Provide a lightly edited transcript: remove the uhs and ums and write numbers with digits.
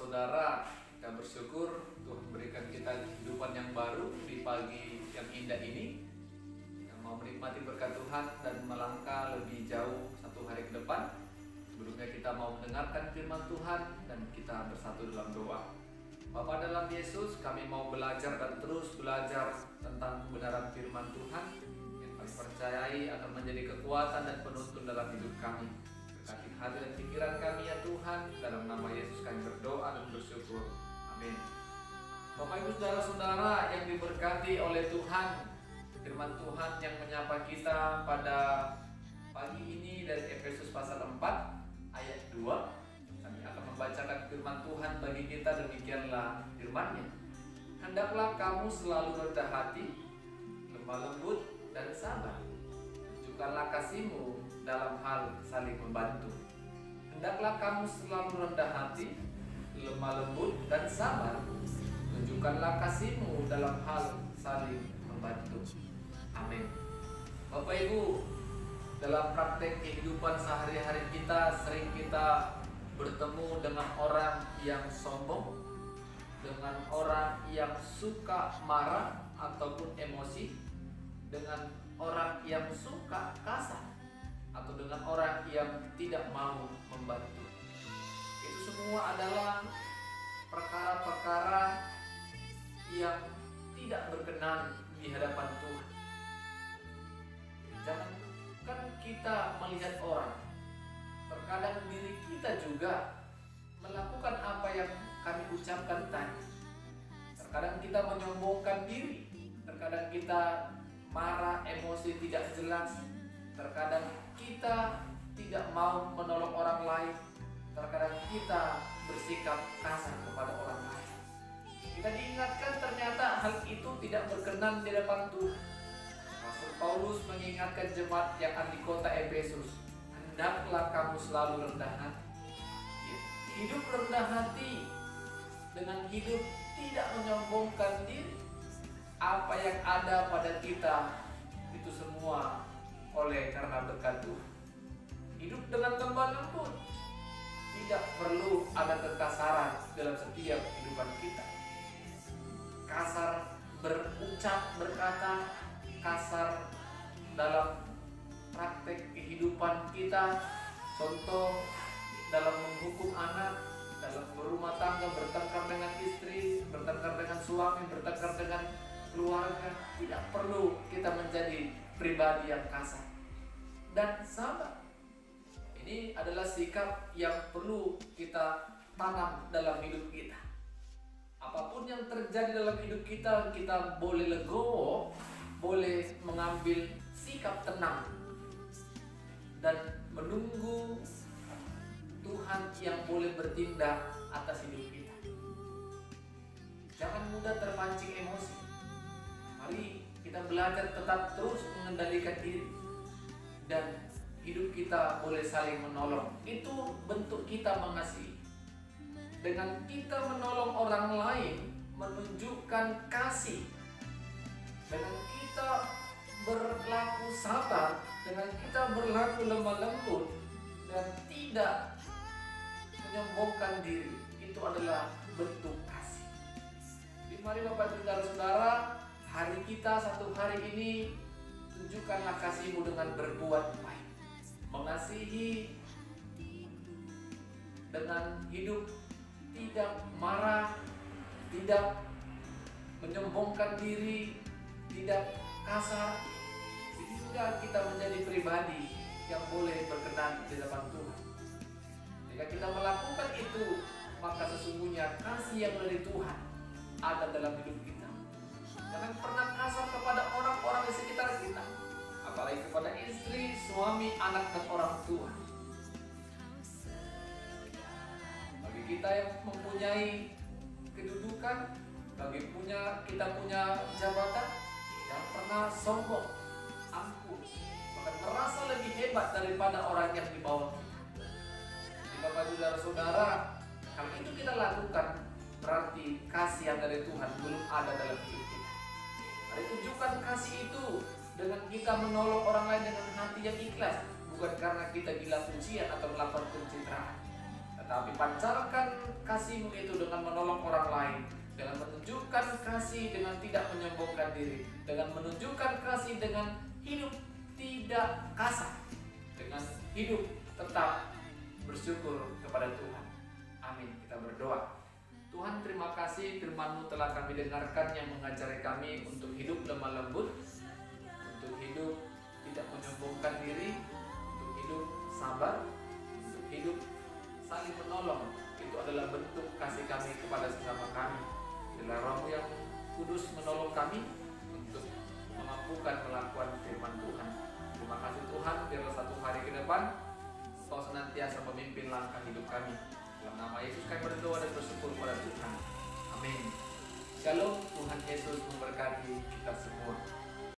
saudara-saudara, kita bersyukur Tuhan berikan kita kehidupan yang baru di pagi yang indah ini, yang mau menikmati berkat Tuhan dan melangkah lebih jauh satu hari ke depan. Sebelumnya kita mau mendengarkan firman Tuhan dan kita bersatu dalam doa. Bapa dalam Yesus, kami mau belajar dan terus belajar tentang kebenaran firman Tuhan yang kami percayai akan menjadi kekuatan dan penuntun dalam hidup kami. Berkati hati dan pikiran kami ya Tuhan, dalam nama Yesus kami berdoa dan bersyukur. Amin. Bapak Ibu saudara-saudara yang diberkati oleh Tuhan, firman Tuhan yang menyapa kita pada pagi ini dari Efesus pasal 4 ayat 2. Kami akan membacakan firman Tuhan bagi kita, demikianlah firman-Nya. Hendaklah kamu selalu rendah hati, lemah lembut dan sabar. Tunjukkanlah kasih-Mu dalam hal saling membantu. Hendaklah kamu selalu rendah hati, lemah lembut dan sabar. Tunjukkanlah kasih-Mu dalam hal saling membantu. Amin. Bapak Ibu, dalam praktek kehidupan sehari-hari kita, sering kita bertemu dengan orang yang sombong, dengan orang yang suka marah ataupun emosi, dengan orang yang suka kasar, atau dengan orang yang tidak mau membantu. Itu semua adalah perkara-perkara yang tidak berkenan di hadapan Tuhan. Jangankan kita melihat orang, terkadang diri kita juga melakukan apa yang kami ucapkan tadi. Terkadang kita menyombongkan diri, terkadang kita marah, emosi tidak jelas, terkadang kita tidak mau menolong orang lain, terkadang kita bersikap kasar kepada orang lain. Kita diingatkan ternyata hal itu tidak berkenan di hadapan Tuhan. Rasul Paulus mengingatkan jemaat yang ada di kota Efesus, hendaklah kamu selalu rendah hati. Hidup rendah hati dengan hidup tidak menyombongkan diri. Apa yang ada pada kita itu semua oleh karena berkat Tuhan. Hidup dengan lemah lembut. Tidak perlu ada kekasaran dalam setiap kehidupan kita. Kasar berucap, berkata, kasar dalam praktek kehidupan kita. Contoh dalam menghukum anak, dalam berumah tangga, bertengkar dengan istri, bertengkar dengan suami, bertengkar dengan keluarga. Tidak perlu kita menjadi pribadi yang kasar dan sabar. Ini adalah sikap yang perlu kita tanam dalam hidup kita. Apapun yang terjadi dalam hidup kita, kita boleh legowo, boleh mengambil sikap tenang dan menunggu Tuhan yang boleh bertindak atas hidup kita. Jangan mudah terpancing emosi. Mari kita belajar tetap terus mengendalikan diri, dan hidup kita boleh saling menolong. Itu bentuk kita mengasihi. Dengan kita menolong orang lain, menunjukkan kasih. Dengan kita berlaku sabar, dengan kita berlaku lemah lembut dan tidak menyombongkan diri, itu adalah bentuk kasih. Jadi mari Bapak Ibu saudara, hari kita satu hari ini, tunjukkanlah kasih-Mu dengan berbuat baik, mengasihi dengan hidup tidak marah, tidak menyombongkan diri, tidak kasar, sehingga kita menjadi pribadi yang boleh berkenan di hadapan Tuhan. Jika kita melakukan itu, maka sesungguhnya kasih yang dari Tuhan ada dalam hidup kita. Jangan pernah kasar kepada orang-orang di sekitar kita, apalagi kepada istri, suami, anak, dan orang tua. Bagi kita yang mempunyai kedudukan, bagi kita punya jabatan, jangan pernah sombong, angkuh, bahkan merasa lebih hebat daripada orang yang di bawah kita. Jadi Bapak Ibu saudara, kalau itu kita lakukan, berarti kasih yang dari Tuhan belum ada dalam hidup kita. Mari tunjukkan kasih itu dengan kita menolong orang lain dengan hati yang ikhlas, bukan karena kita gila pujian atau melakukan pencitraan, tetapi pancarkan kasih-Mu itu dengan menolong orang lain, dengan menunjukkan kasih dengan tidak menyombongkan diri, dengan menunjukkan kasih dengan hidup tidak kasar, dengan hidup tetap bersyukur kepada Tuhan. Amin. Kita berdoa. Tuhan, terima kasih firman-Mu telah kami dengarkan yang mengajari kami untuk hidup lemah lembut, untuk hidup tidak menyombongkan diri, untuk hidup sabar, untuk hidup saling menolong. Itu adalah bentuk kasih kami kepada sesama kami. Biarlah Roh-Mu yang kudus menolong kami untuk memampukan melakukan firman Tuhan. Terima kasih Tuhan, biarlah satu hari ke depan Kau senantiasa memimpin langkah hidup kami. Dalam nama Yesus kami berdoa dan bersyukur kepada Tuhan. Amin. Shalom, Tuhan Yesus memberkati kita semua.